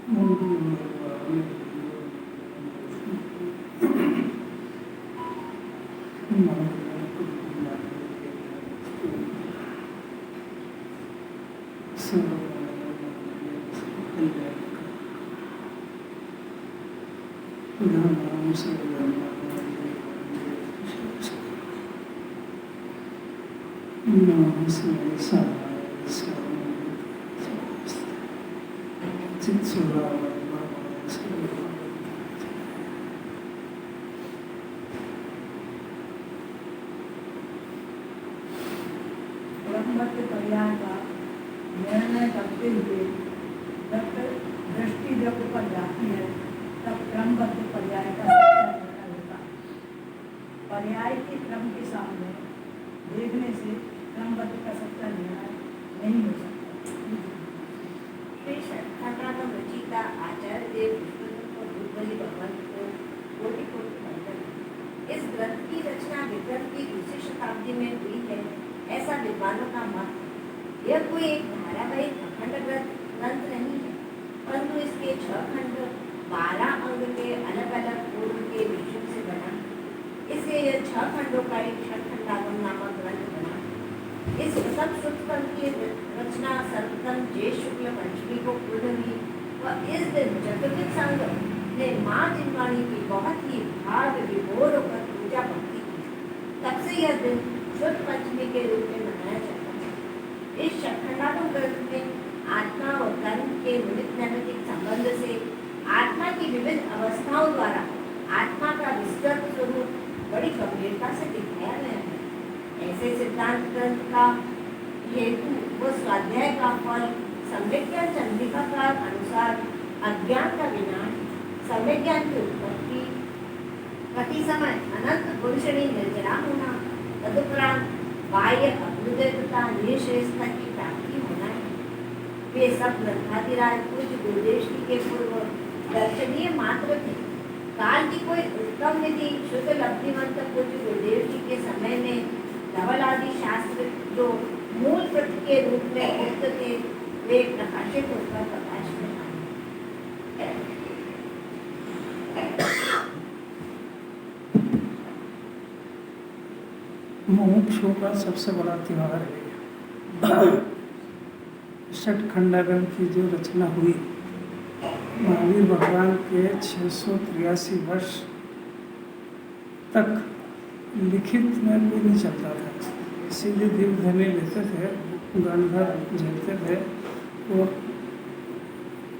ब्रह्मत्व पर्याय का निर्णय करते हुए जब दृष्टि जब ऊपर जाती है तब क्रमबद्ध पर्याय का निर्णय होता है। पर्याय के क्रम के सामने देखने से क्रमबद्ध का सच्चा निर्णय नहीं हो सकता। श्री षट्खंडागम रचिता आचार्य देव विष्णुदत्त और भूतबली भगवंत को कोटि कोटि वंदन। इस ग्रंथ की रचना विक्रम की दूसरी शताब्दी में हुई है, ऐसा विद्वानों का मत है। यह कोई एक धारावाहिक अखंड ग्रंथ नहीं है, परंतु इसके 6 खंड 12 अंग के अलग अलग पूर्व के विषयों से बना। इसलिए यह 6 खंडों का एक षट्खंडागम नामक ग्रंथ बना। इस प्रथम सूत्र की रचना सर्वप्रथम ज्येष्ठ शुक्ल पंचमी को पूर्ण हुई व इस दिन चतुर्विद संघ ने माँ जिनवाणी की बहुत ही भाव विभोर होकर पूजा भक्ति की। तब से यह दिन शुद्ध पंचमी के रूप में मनाया जाता है। इस षट्खंडागम ग्रंथ में आत्मा और कर्म के निमित्त नैमित्तिक संबंध से आत्मा की विविध अवस्थाओं द्वारा आत्मा का विस्तृत स्वरूप बड़ी गंभीरता से दिखाया गया है। ऐसे सिद्धांत ग्रंथ का हेतु व स्वाध्याय का फल सम्यज्ञान चंद्रिका का अनुसार अज्ञान का विनाश, सम्यज्ञान की उत्पत्ति, प्रति समय अनंत पुरुषणी निर्जरा होना, तदुपरांत बाह्य अभ्युदय तथा निःश्रेष्ठता की प्राप्ति होना है। वे सब ग्रंथाधिराज पूज्य गुरुदेव श्री के पूर्व दर्शनीय मात्र थे। काल की कोई उत्तम विधि शुद्ध लब्धिवंत पूज्य गुरुदेव जी के समय में धवल आदि शास्त्र जो मूल कृत के रूप में गुप्त थे, वे प्रकाशित होकर प्रकाश में आए। मुमुक्षु का सबसे बड़ा त्योहार है। षट्खंडागम की जो रचना हुई महावीर भगवान के 683 वर्ष तक लिखित में कोई नहीं चलता था। इसीलिए दीर्घध्वनि लेते थे, गांधार झेलते थे, वो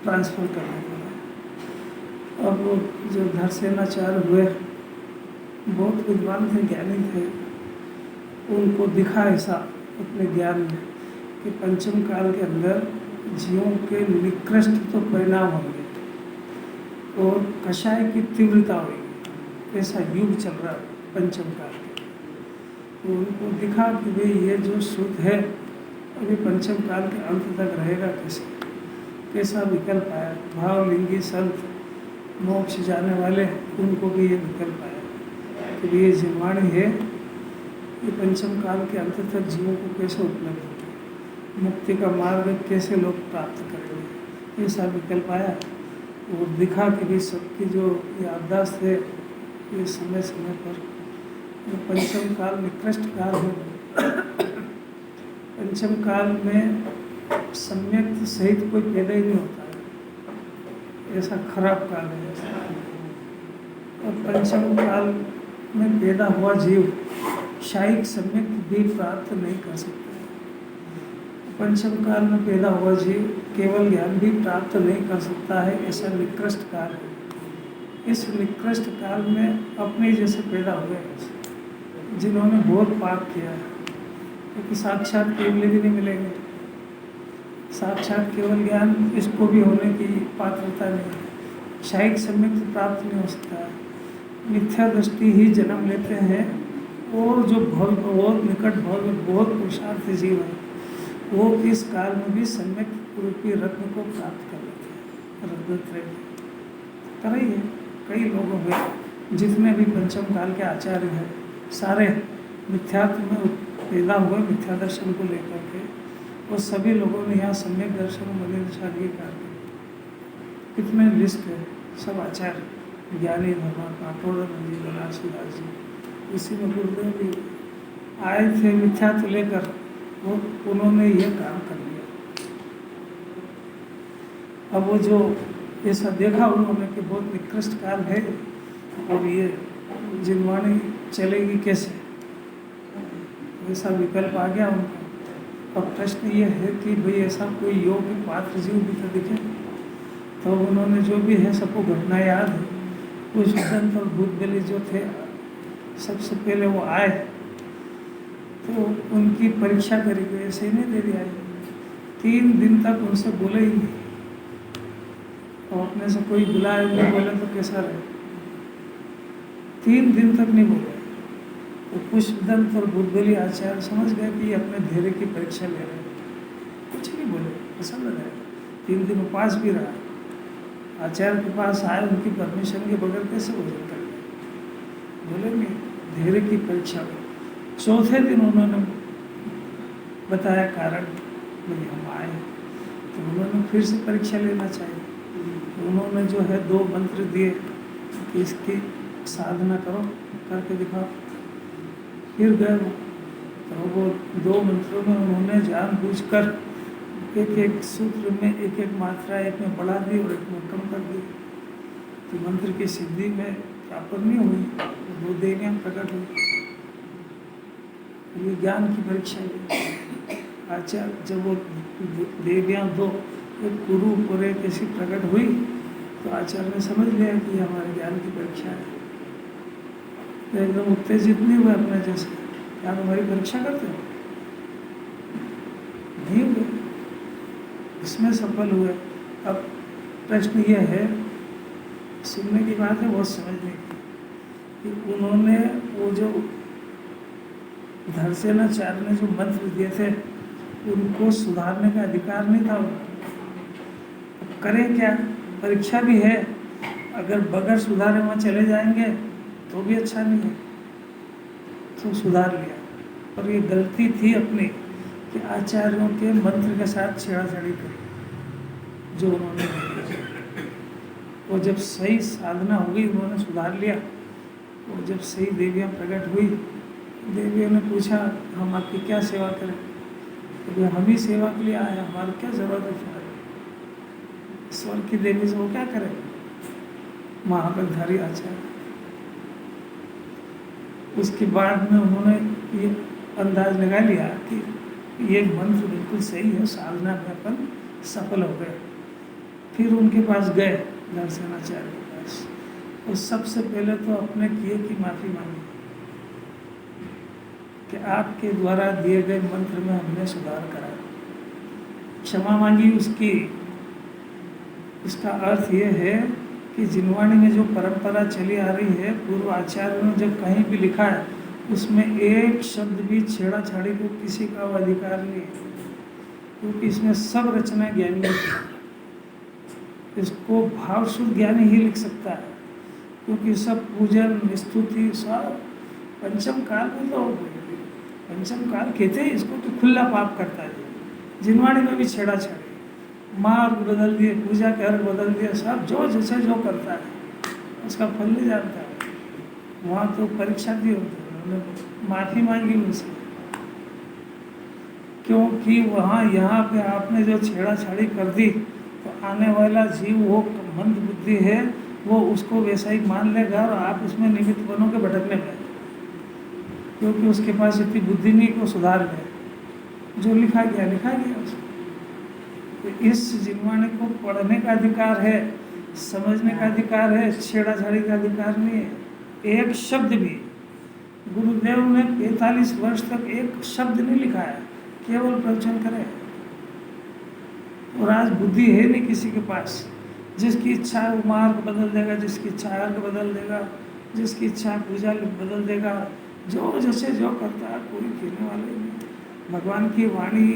ट्रांसफर कर देते थे। अब वो जो धरसेनाचार्य हुए बहुत विद्वान थे, ज्ञानी थे, उनको दिखा ऐसा अपने ज्ञान में कि पंचम काल के अंदर जीवों के निकृष्ट तो परिणाम होंगे और कषाय की तीव्रता होगी। ऐसा युग चल रहा है पंचम काल के। तो उनको दिखा कि भाई ये जो शुद्ध है अभी पंचम काल के अंत तक रहेगा कैसे, कैसा विकल्प आया। भावलिंगी संत मोक्ष जाने वाले उनको भी ये विकल्प आया कि ये जिनवाणी है, ये पंचम काल के अंत तक जीवों को कैसे उपलब्ध होगी, मुक्ति का मार्ग कैसे लोग प्राप्त करेंगे, ऐसा विकल्प आया। और दिखा कि भी सबकी जो याददाश्त है ये समय समय पर जो पंचम काल निकृष्ट काल है। पंचम काल में सम्यक सहित कोई पैदा ही नहीं होता है, ऐसा खराब काल है। और पंचम काल में पैदा हुआ जीव शायिक सम्यक भी प्राप्त नहीं कर सकता। पंचम काल में पैदा हुआ जीव केवल ज्ञान भी प्राप्त नहीं कर सकता है, ऐसा निकृष्ट काल है। इस निकृष्ट काल में अपने जैसे पैदा हुए जिन्होंने बहुत पाप किया है, क्योंकि साक्षात केवल भी नहीं मिलेंगे। साक्षात केवल ज्ञान इसको भी होने की पात्रता नहीं है, शायिक सम्यक प्राप्त नहीं हो सकता है। मिथ्या दृष्टि ही जन्म लेते हैं और जो बहुत निकट भव में बहुत पुरुषार्थ जीव है वो इस काल में भी सम्यक रूपी रत्न को प्राप्त कर लेते हैं। रत्नत्रय तरह ही कई लोगों में जितने भी पंचम काल के आचार्य हैं सारे मिथ्यात्व में पैदा हुए, मिथ्या दर्शन को लेकर के वो सभी लोगों ने यहाँ सम्यक दर्शन और मनी दशा की कितने लिस्ट है, सब आचार्य, ज्ञानी धर्मा काठोड़न जी, बनारसीदास जी, इसी में गुरुदेव भी आए थे मिथ्यात्व लेकर, वो उन्होंने ये काम कर लिया। अब वो जो ऐसा देखा उन्होंने कि बहुत निकृष्ट काल है और ये जिनवाणी चलेगी कैसे, ऐसा विकल्प आ गया उनको। अब प्रश्न ये है कि भाई ऐसा कोई योग्य पात्र जीव भी तो दिखे। तो उन्होंने जो भी है सबको घटना याद है। कुछ संत और भूत बलि जो थे, सबसे पहले वो आए तो उनकी परीक्षा करी गई, ऐसे ही नहीं दे दिया। 3 दिन तक उनसे बोले ही नहीं, और अपने से कोई बुलाए नहीं बोले तो कैसा रहे। 3 दिन तक नहीं बोले तो पुष्पदंत और बुद्धबली आचार्य समझ गए कि ये अपने धैर्य की परीक्षा ले रहे हैं, कुछ नहीं बोले, पसंद रहे। 3 दिन उपास भी रहा। आचार्य के पास आए, उनकी परमिशन के बगैर कैसे भोजन कर ले, बोले नहीं, धैर्य की परीक्षा हुई। चौथे दिन उन्होंने बताया कारण, भाई हम आए तो उन्होंने फिर से परीक्षा लेना चाहिए। तो उन्होंने जो है 2 मंत्र दिए कि इसकी साधना करो, करके दिखाओ। फिर गए वो, तो वो 2 मंत्रों में उन्होंने जानबूझकर एक सूत्र में एक मात्रा, एक में बढ़ा दी और एक में कम कर दी। तो मंत्र की सिद्धि में प्राप्त नहीं हुई, तो 2 देवियाँ प्रकट हुई। ये ज्ञान की परीक्षा है। आचार्य जब वो देवियाँ 2, एक गुरु और एक ऐसी प्रकट हुई, तो आचार्य ने समझ लिया कि हमारे ज्ञान की परीक्षा है। तो एकदम उत्तेजित नहीं हुए अपने जैसे, क्या हमारी परीक्षा करते हो, नहीं हुए, इसमें सफल हुए। अब प्रश्न ये है, सुनने की बात है, बहुत समझने की, कि उन्होंने वो जो धरसेनाचार्य ने जो मंत्र दिए थे, उनको सुधारने का अधिकार नहीं था। अब करें क्या, परीक्षा भी है, अगर बगैर सुधारे वहाँ चले जाएंगे तो भी अच्छा नहीं है, तो सुधार लिया। और ये गलती थी अपनी कि आचार्यों के मंत्र के साथ छेड़ाछाड़ी करी जो उन्होंने किया। वो जब सही साधना हुई उन्होंने सुधार लिया। और जब सही देवियाँ प्रकट हुई, देवियों ने पूछा हम आपकी क्या सेवा करें, तो हम ही सेवा के लिए आए, हमारी क्या जरूरत है तुम्हारी। स्वर्ग की देवी से वो क्या करें, महाबलधारी आचार्य। उसके बाद में उन्होंने ये अंदाज लगा लिया कि ये मंत्र बिल्कुल सही है, साधना में अपन सफल हो गए। फिर उनके पास गए, धरसेनाचार्य के पास, और सबसे पहले तो अपने किए की माफ़ी मांगी कि आपके द्वारा दिए गए मंत्र में हमने सुधार करा, क्षमा मांगी उसकी। इसका अर्थ ये है कि जिनवाणी में जो परंपरा चली आ रही है, पूर्व आचार्यों ने जब कहीं भी लिखा है, उसमें एक शब्द भी छेड़ाछाड़ी को किसी का अधिकार नहीं है, क्योंकि इसमें सब रचना ज्ञानी है। इसको भावशुद्ध ज्ञानी ही लिख सकता है, क्योंकि सब पूजन स्तुति सब पंचम काल में, तो पंचम काल कहते हैं इसको, तो खुला पाप करता है। जिनवाणी में भी छेड़ाछाड़ी, मार्ग बदल दिए, पूजा के अर्घ बदल दिए, सब जो जैसे जो करता है उसका फल नहीं जानता है। वहाँ तो परीक्षा दी होती है, उन्होंने माफ़ी मांगी उनसे, क्योंकि वहाँ यहाँ पे आपने जो छेड़ाछाड़ी कर दी, तो आने वाला जीव वो मंद बुद्धि है, वो उसको वैसा ही मान लेगा और आप उसमें निमित्त बनोगे भटकने में, क्योंकि उसके पास इतनी बुद्धि नहीं को सुधार ले। जो लिखा गया उसको। तो इस जिनवाणी को पढ़ने का अधिकार है, समझने का अधिकार है, छेड़ाछाड़ी का अधिकार नहीं है। एक शब्द भी गुरुदेव ने 45 वर्ष तक एक शब्द नहीं लिखा है, केवल प्रवचन करे। और आज बुद्धि है नहीं किसी के पास, जिसकी इच्छा है वो मार्ग बदल देगा, जिसकी इच्छा अर्घ बदल देगा, जिसकी इच्छा पूजा बदल देगा, जो जैसे जो करता है, कोई कहने वाले नहीं। भगवान की वाणी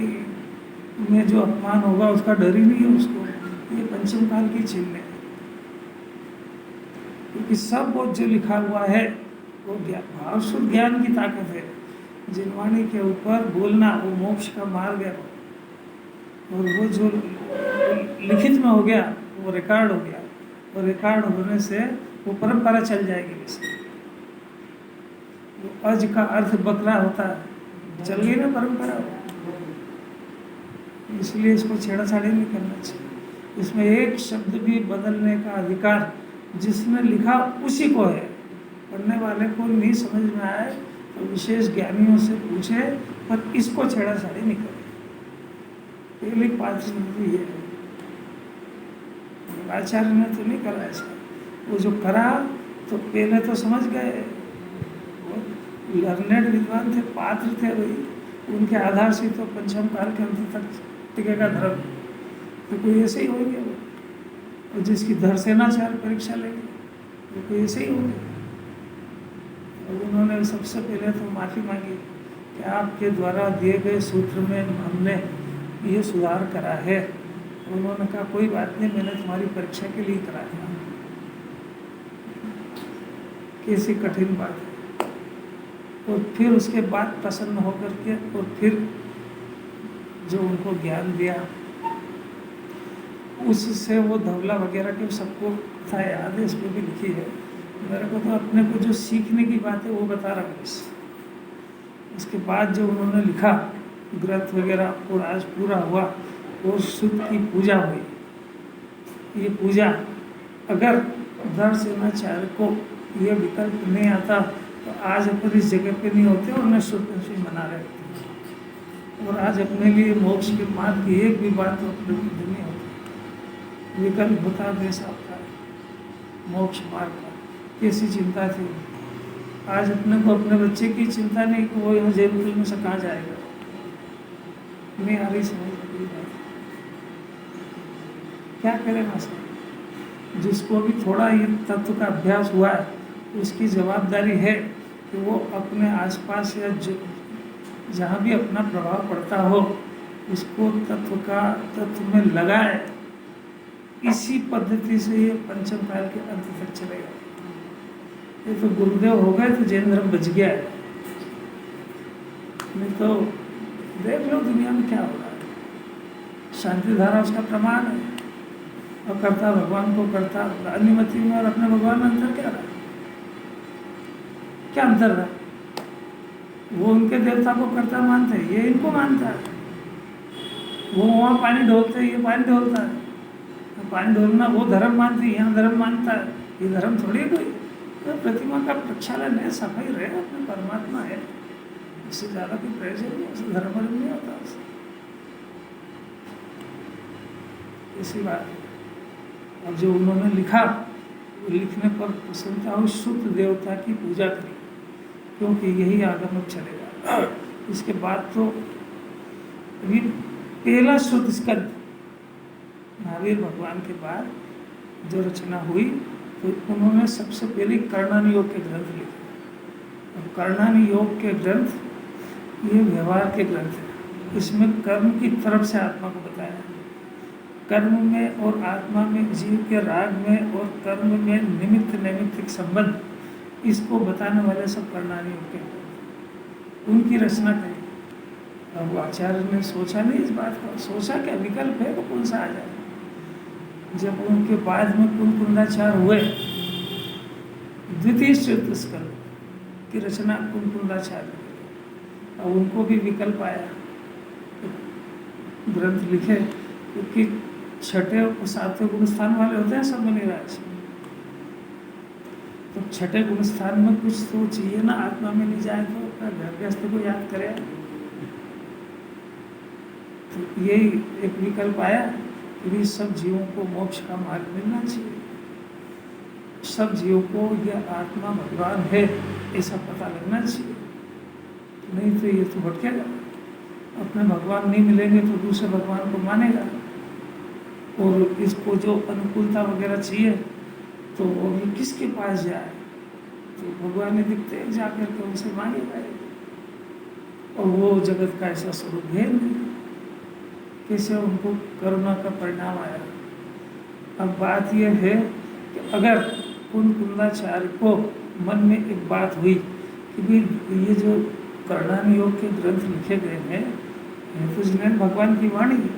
में जो अपमान होगा उसका डर ही नहीं है उसको। ये पंचम काल की चिन्ह है, क्योंकि सब वो जो लिखा हुआ है वो भावशुद्ध ज्ञान की ताकत है। जिनवाणी के ऊपर बोलना वो मोक्ष का मार्ग है, और वो जो लिखित में हो गया वो रिकॉर्ड हो गया, और रिकॉर्ड होने से वो परंपरा चल जाएगी। वैसे वो अज का अर्थ बकरा होता है, चल गई ना परंपरा, इसलिए इसको छेड़ाछाड़ी नहीं करना चाहिए। इसमें एक शब्द भी बदलने का अधिकार जिसने लिखा उसी को है। पढ़ने वाले को नहीं समझ में आए तो विशेष ज्ञानियों से पूछे, पर इसको छेड़ाछाड़ी नहीं करे। पहली बात जरूरी है, आचार्य ने तो नहीं करा ऐसा, वो जो करा तो पहले तो समझ गए, लर्नेड विद्वान थे, पात्र थे भाई, उनके आधार से तो पंचम काल के अंत तक टिकेगा धर्म। तो कोई ऐसे ही होंगे वो, और जिसकी धरसेनाचार्य परीक्षा लेंगे वो कोई ऐसे ही होंगे। और उन्होंने सबसे पहले तो माफ़ी मांगी कि आपके द्वारा दिए गए सूत्र में हमने ये सुधार करा है। उन्होंने कहा कोई बात नहीं, मैंने तुम्हारी परीक्षा के लिए करा था, कैसी कठिन बात है। और फिर उसके बाद प्रसन्न होकर के, और फिर जो उनको ज्ञान दिया उससे वो धवला वगैरह के सबको था याद है, इस पर भी लिखी है। मेरे को तो अपने को जो सीखने की बात है वो बता रहा हूँ। उसके बाद जो उन्होंने लिखा ग्रंथ वगैरह और आज पूरा हुआ, और शुद्ध की पूजा हुई। ये पूजा अगर दर्शनाचार्य को ये विकल्प नहीं आता तो आज अपन इस जगह पे नहीं होते और न शुद्ध मना रहे होते, और आज अपने लिए मोक्ष के मार्ग की एक भी बात तो अपने नहीं होती। विकल्प होता देश आपका मोक्ष मार्ग का, कैसी चिंता थी। आज अपने को अपने बच्चे की चिंता नहीं कि वो यहाँ जेल में से कहाँ जाएगा, नहीं आ रही समझ में बात। क्या करें ना सर, जिसको भी थोड़ा ये तत्व का अभ्यास हुआ है उसकी जवाबदारी है कि वो अपने आसपास या जहाँ भी अपना प्रभाव पड़ता हो उसको तत्व में लगाए। इसी पद्धति से ये पंचम काल के अंत तक चलेगा। ये तो गुरुदेव हो गए तो जैन धर्म बच गया है, नहीं तो देख लो दुनिया में क्या हो रहा है। शांति धारा उसका प्रमाण है, और करता भगवान को करता, अनुमति में और अपने भगवान में अंतर क्या रहा? क्या अंतर रहा? वो उनके देवता को करता मानते हैं, ये इनको मानता है। वो वहाँ पानी ढोलते हैं, ये पानी ढोलता है। पानी ढोलना वो धर्म मानते हैं, यहाँ धर्म मानता है। ये धर्म थोड़ी कोई तो प्रतिमा का प्रक्षालन है, सफाई रहे, अपने परमात्मा है, इससे ज़्यादा कोई प्रयोजन नहीं, उससे धर्म नहीं होता। इसी बात अब जो उन्होंने लिखा, लिखने पर प्रसन्नता हो, शुद्ध देवता की पूजा करी, क्योंकि यही आगमन चलेगा। इसके बाद तो अभी पहला शुद्ध स्कंद महावीर भगवान के बाद जो रचना हुई तो उन्होंने सबसे पहले कर्णानि योग के ग्रंथ लिखे। अब कर्णानि योग के ग्रंथ ये व्यवहार के ग्रंथ हैं। इसमें कर्म की तरफ से आत्मा को बताया, कर्म में और आत्मा में, जीव के राग में और कर्म में निमित्त नैमित्तिक संबंध, इसको बताने वाले सब कर्णानि योग के ग्रंथ, उनकी रचना करी। अब आचार्य ने सोचा नहीं इस बात का, सोचा क्या विकल्प है तो कौन सा आ जाए। जब उनके बाद में कुंकुंदाचार्य हुए, द्वितीय शुद्ध स्कंद की रचना कुंकुंदाचार्य, और उनको भी विकल्प आया तो ग्रंथ लिखे, क्योंकि छठे और सातवें गुण स्थान वाले होते हैं सब मुनिराज। तो छठे गुण स्थान में कुछ तो चाहिए ना, आत्मा में नहीं जाए तो अपना घर गृहस्थ को याद करे। तो यही एक विकल्प आया कि सब जीवों को मोक्ष का मार्ग मिलना चाहिए, सब जीवों को यह आत्मा भगवान है ऐसा पता लगना चाहिए, नहीं तो ये तो भटकेगा। अपने भगवान नहीं मिलेंगे तो दूसरे भगवान को मानेगा, और इसको जो अनुकूलता वगैरह चाहिए तो वो भी किसके पास जाए, तो भगवान ने दिखते जाकर के उनसे मांगेगा, और वो जगत का ऐसा स्वरूप है नहीं, कैसे उनको करुणा का परिणाम आया। अब बात यह है कि अगर कुंकुंदाचार्य को मन में एक बात हुई कि भाई ये जो कर्णानि योग के ग्रंथ लिखे गए हैं ये तो जिन्हें भगवान की वाणी है,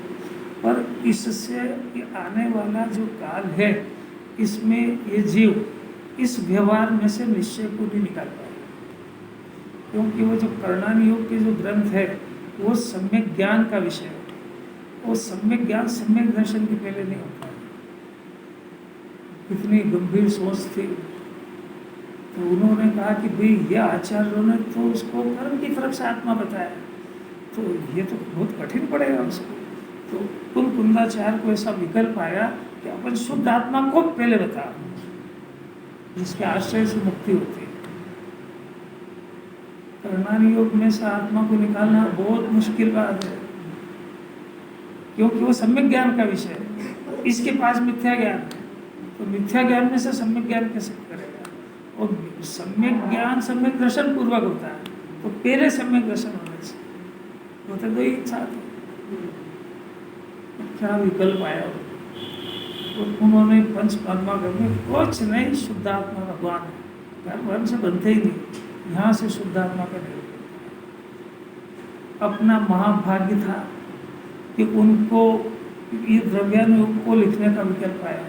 पर इससे ये आने वाला जो काल है, इसमें ये जीव इस व्यवहार में से निश्चय को नहीं निकाल पाएगा, क्योंकि वो जो कर्णानी योग के जो ग्रंथ है वो सम्यक ज्ञान का विषय है। वो सम्यक ज्ञान सम्यक दर्शन के पहले नहीं होता है। इतनी गंभीर सोच थी, तो उन्होंने कहा कि भाई ये आचार्यों ने तो उसको कर्म की तरफ से आत्मा बताया, तो ये तो बहुत कठिन पड़ेगा उसको। तो कुंदाचार्य को ऐसा विकल्प आया कि अपन शुद्ध आत्मा को पहले बता, जिसके आश्रय से मुक्ति होती है। कर्णानी योग में से आत्मा को निकालना बहुत मुश्किल बात है, क्योंकि वो सम्यक ज्ञान का विषय है। इसके पास मिथ्या ज्ञान है, तो मिथ्या ज्ञान में से सम्यक ज्ञान कैसे करेगा? और सम्यक ज्ञान सम्यक दर्शन पूर्वक होता है, तो पहले सम्यक दर्शन होना चाहिए। होते तो ही साथ क्या विकल्प आया हो? तो उन्होंने पंच परमागम में कुछ नहीं, शुद्धात्मा भगवान है, कर्म से बनते ही नहीं, यहाँ से शुद्धात्मा का निर्णय। अपना महाभाग्य था कि उनको ये द्रव्यानुयोग को लिखने का विकल्प आया।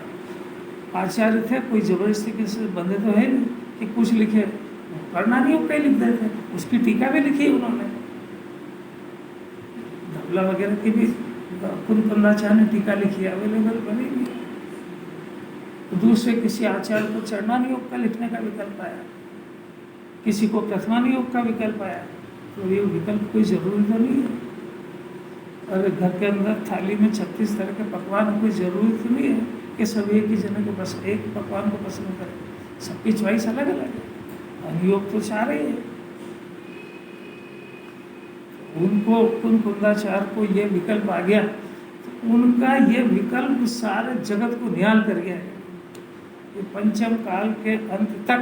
आचार्य थे, कोई जबरदस्ती के से बंधे तो है नहीं कि कुछ लिखे, कर्णानी योग पे लिख देते। उसकी टीका भी लिखी उन्होंने, धवला वगैरह की भी कुंदाचार्य ने टीका लिखी, अवेलेबल बनी भी। दूसरे किसी आचार्य को चरणानी योग का लिखने का विकल्प आया, किसी को प्रथमानी योग का विकल्प आया। तो ये विकल्प कोई जरूरी तो नहीं है। और घर के अंदर थाली में 36 तरह के पकवान, कोई जरूरी तो नहीं है कि सब एक ही जने को बस एक पकवान को पसंद करें। सबकी चॉइस अलग अलग है, अनुयोग तो चार ही है। उनको कुंदाचार्य को ये विकल्प आ गया, तो उनका ये विकल्प सारे जगत को निहाल कर गया है। ये पंचम काल के अंत तक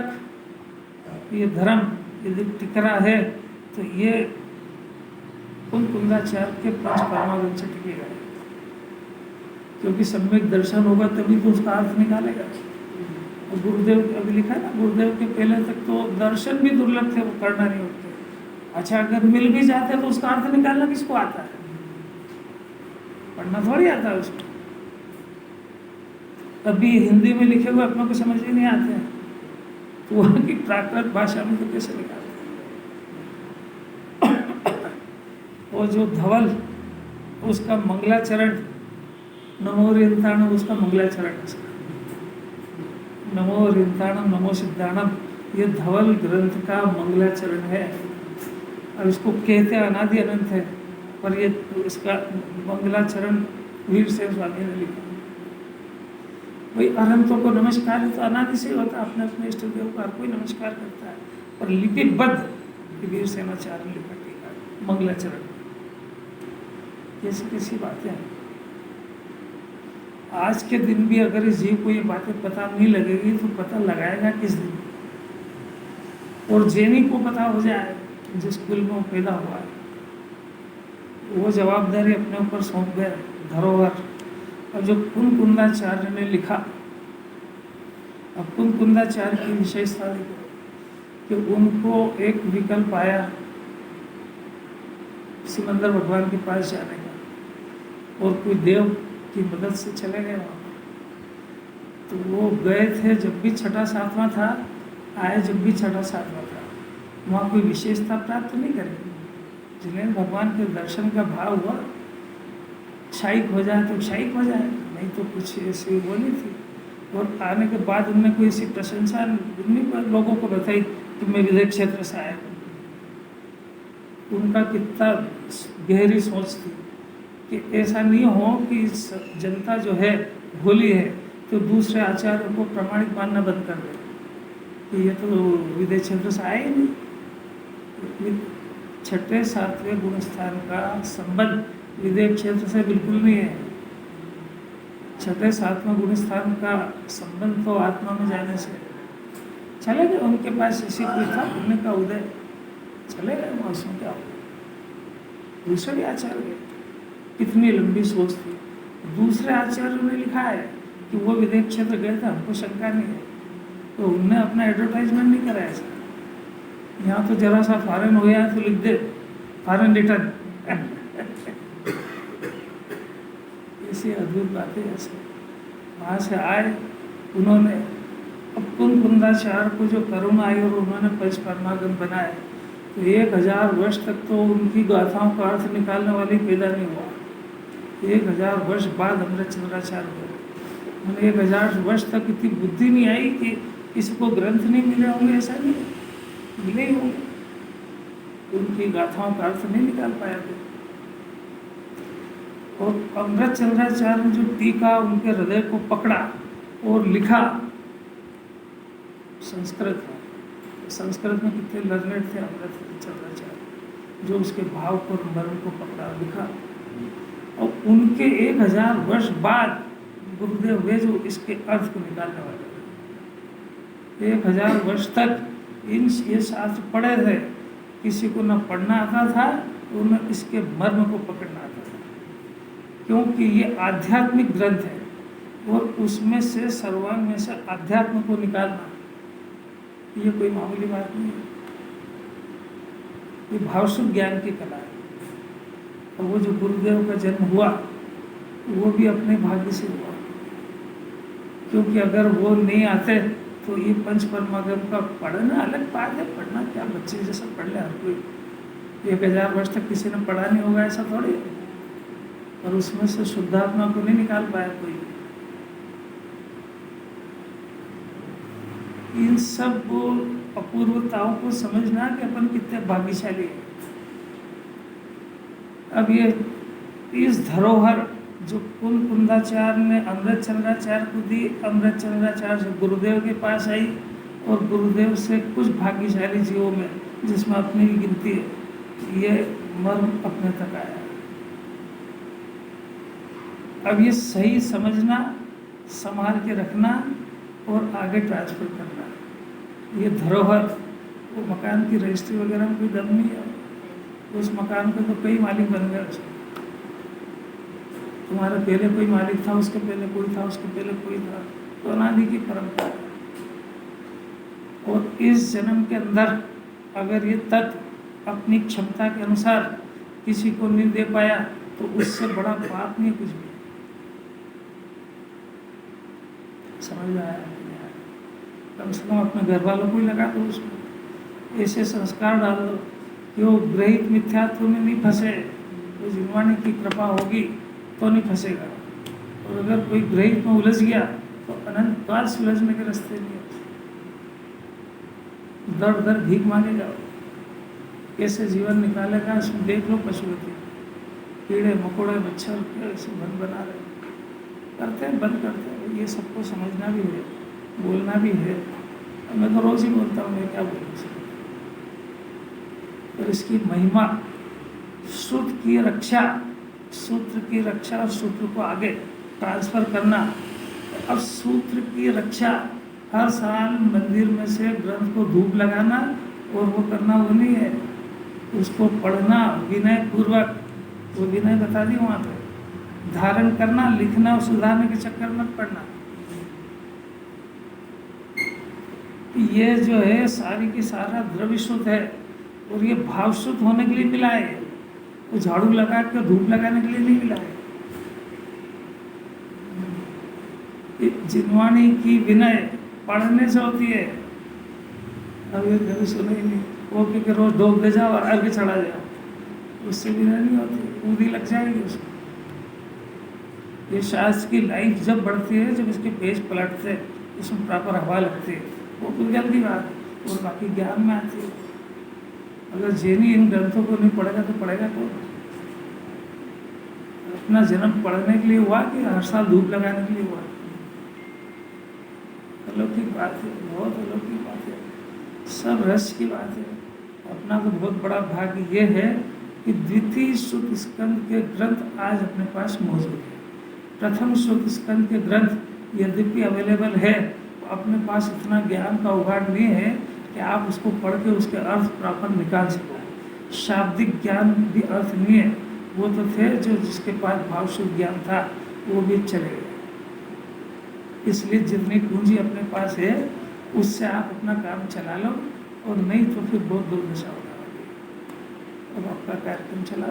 ये धर्म यदि टिक रहा है, तो ये कुंदाचार्य के पंच परमागम से टिकेगा, क्योंकि सम्यक दर्शन होगा तभी तो उसका अर्थ निकालेगा। और गुरुदेव अभी लिखा है ना, गुरुदेव के पहले तक तो दर्शन भी दुर्लभ थे, वो करना नहीं होते। अच्छा, अगर मिल भी जाते तो उसका अर्थ निकालना किसको आता है? पढ़ना थोड़ी आता है उसको। अभी हिंदी में लिखे हुए अपनों को समझ ही नहीं आते हैं, तो वहाँ की प्राकृत भाषा में तो कैसे निकालते? वो जो धवल, उसका मंगलाचरण, नमो रिंताणम, उसका मंगलाचरण, नमो रिंताणम नमो सिद्धाणम, ये धवल ग्रंथ का मंगलाचरण है। और इसको कहते अनादि अनंत है, पर ये इसका मंगलाचरण वीरसेन स्वामी ने लिखा। भाई अनंतों को नमस्कार है तो अनादि से होता है, अपने अपने इष्ट देव को हर कोई नमस्कार करता है, पर लिपिबद्ध वीरसेनाचार्य ने लिखा टीका मंगलाचरण। कैसी कैसी बातें हैं। आज के दिन भी अगर इस जीव को ये बातें पता नहीं लगेगी तो पता लगाएगा किस दिन? और जैनी को पता हो जाए जिस कुल में वो पैदा हुआ है, वो जवाबदारी अपने ऊपर सौंप गए धरोहर। और जो कुंदाचार्य ने लिखा, अब कुंदाचार्य की विशेषता देखो कि उनको एक विकल्प आया सिमंदर भगवान के पास जाने का, और कोई देव की मदद से चले गए वहाँ। तो वो गए थे जब भी छठा सातवां था, आए जब भी छठा सातवां था। वहाँ कोई विशेषता प्राप्त नहीं करेगी। जिन्हें भगवान के दर्शन का भाव हुआ, क्षायिक हो जाए तो क्षायिक हो जाए, नहीं तो कुछ ऐसी वो नहीं थी। और आने के बाद उनने कोई ऐसी प्रशंसा नहीं लोगों को बताई कि मैं विदेह क्षेत्र से आया। उनका कितना गहरी सोच थी कि ऐसा नहीं हो कि जनता जो है भोली है तो दूसरे आचार्यों को प्रमाणित मानना बंद कर दे कि ये तो विदेह क्षेत्र से आए ही नहीं। छठे सातवें गुणस्थान का संबंध विदेह क्षेत्र से बिल्कुल नहीं है। छठे सातवें गुणस्थान का संबंध तो आत्मा में जाने से। चले गए उनके पास, ऐसी कोई था पुण्य का उदय, चले गए वहाँ, उसमें क्या हो। दूसरे आचार्य कितनी लंबी सोच थी। दूसरे आचार्यों ने लिखा है कि वो विदेह क्षेत्र गए थे, हमको शंका नहीं है, तो उनने अपना एडवर्टाइजमेंट नहीं कराया था। यहाँ तो जरा सा फॉरेन हो गया तो लिख दे फॉरेन रिटर्न। ऐसी अद्भुत बातें ऐसे। वहाँ से आए उन्होंने अब कुंदाचार्य को जो करुणा आई और उन्होंने पंचपरमागम बनाए, तो 1000 वर्ष तक तो उनकी गाथाओं का अर्थ निकालने वाली पैदा नहीं हुआ। 1000 वर्ष बाद अमृतचंद्राचार्य हुए। उन्हें 1000 वर्ष तक इतनी बुद्धि नहीं आई कि किसी को ग्रंथ नहीं मिले होंगे, ऐसा नहीं, मिले ही होंगे, उनकी गाथाओं का अर्थ नहीं निकाल पाया थे। और अमृतचंद्राचार्य ने जो टीका उनके हृदय को पकड़ा और लिखा संस्कृत में। संस्कृत में कितने लर्नेड थे अमृतचंद्राचार्य, जो उसके भाव को मर्म को पकड़ा लिखा। और उनके 1000 वर्ष बाद गुरुदेव वे जो इसके अर्थ को निकालने वाले। 1000 वर्ष तक ये शास्त्र पढ़े थे, किसी को न पढ़ना आता था और न इसके मर्म को पकड़ना आता था, क्योंकि ये आध्यात्मिक ग्रंथ है और उसमें से सर्वांग में से आध्यात्म को निकालना ये कोई मामूली बात नहीं है। ये भावसुख ज्ञान की कला है। और वो जो गुरुदेव का जन्म हुआ वो भी अपने भाग्य से हुआ, क्योंकि अगर वो नहीं आते तो ये पंचपरमागम का पढ़ना अलग बात है। पढ़ना क्या, बच्चे जैसा पढ़ ले हर कोई। 1000 वर्ष तक किसी ने पढ़ा नहीं होगा ऐसा थोड़ी, और उसमें से शुद्धात्मा को नहीं निकाल पाया कोई। इन सब अपूर्वताओं को समझना कि अपन कितने भाग्यशाली हैं। अब ये इस धरोहर जो कुंदाचार्य ने अमृतचंद्राचार्य को दी, अमृतचंद्राचार्य से गुरुदेव के पास आई और गुरुदेव से कुछ भाग्यशाली जीवों में, जिसमें अपनी भी गिनती है, ये मर्म अपने तक आया। अब ये सही समझना, संभाल के रखना और आगे ट्रांसफर करना। ये धरोहर, वो मकान की रजिस्ट्री वगैरह में कोई दम नहीं है। उस मकान पे तो कई मालिक बन गए उसके। तुम्हारे पहले कोई मालिक था, उसके पहले कोई था, उसके पहले कोई था, तो अनादि की परंपरा है। और इस जन्म के अंदर अगर ये तत्व अपनी क्षमता के अनुसार किसी को नहीं दे पाया तो उससे बड़ा पाप नहीं कुछ भी। समझ में आया? कम से कम अपने घर वालों को ही लगा दो उसमें, ऐसे संस्कार डाल दो कि वो ग्रहित मिथ्यात्व में नहीं फंसे। तो जिनवाणी की कृपा होगी तो नहीं फंसेगा, और अगर कोई ग्रहित में उलझ गया तो अनंत काल से उलझने के रास्ते नहीं होते। दर दर भीख मांगेगा, कैसे जीवन निकालेगा इसमें देख लो। पशुपति कीड़े मकोड़े मच्छर कैसे बन बना रहे, करते हैं बंद करते हैं। ये सबको समझना भी है, बोलना भी है। मैं तो रोज ही बोलता हूँ, मैं क्या बोलूँ इसमें। और इसकी महिमा, सूत्र की रक्षा, सूत्र की रक्षा और सूत्र को आगे ट्रांसफर करना। अब सूत्र की रक्षा हर साल मंदिर में से ग्रंथ को धूप लगाना और वो करना वो नहीं है, उसको पढ़ना विनय पूर्वक। वो विनय बता दी वहाँ पे। धारण करना, लिखना और सुधारने के चक्कर मत पड़ना। ये जो है सारी की सारा द्रव्य शुद्ध है और ये भाव शुद्ध होने के लिए मिला है। वो झाड़ू लगा के धूप लगाने के लिए नहीं मिला है। जिनवाणी की विनय पढ़ने से होती है। अब ये कभी सुने ही नहीं, वो क्योंकि रोज धूप दे जाओ और अर्घ्य चढ़ा जाओ, उससे विनय नहीं होती, ऊदी लग जाएगी उसको। ये शास्त्र की लाइफ जब बढ़ती है, जब इसके पेज पलटते हैं, इसमें प्रॉपर हवा लगती है, वो कुछ जल्दी बात और बाकी ज्ञान में आती है। अगर जैनी इन ग्रंथों को नहीं पढ़ेगा तो पढ़ेगा कौन? अपना जन्म पढ़ने के लिए हुआ कि हर साल धूप लगाने के लिए हुआ? अलौकिक बात है, बहुत अलौकिक बात है, सब रस की बात है। अपना तो बहुत बड़ा भाग्य ये है कि द्वितीय शुद्ध स्कंद के ग्रंथ आज अपने पास मौजूद है। प्रथम शुद्ध स्कंद के ग्रंथ यद्यपि अवेलेबल है, तो अपने पास इतना ज्ञान का उगाड़ नहीं है कि आप उसको पढ़ के उसके अर्थ प्रॉपर निकाल सको। शाब्दिक ज्ञान भी अर्थ नहीं है। वो तो थे जो जिसके पास भावशुद्ध ज्ञान था वो भी चले गए। इसलिए जितनी पूंजी अपने पास है उससे आप अपना काम चला लो, और नहीं तो फिर बहुत दुर्दशा होगा। अब आपका कार्यक्रम चला।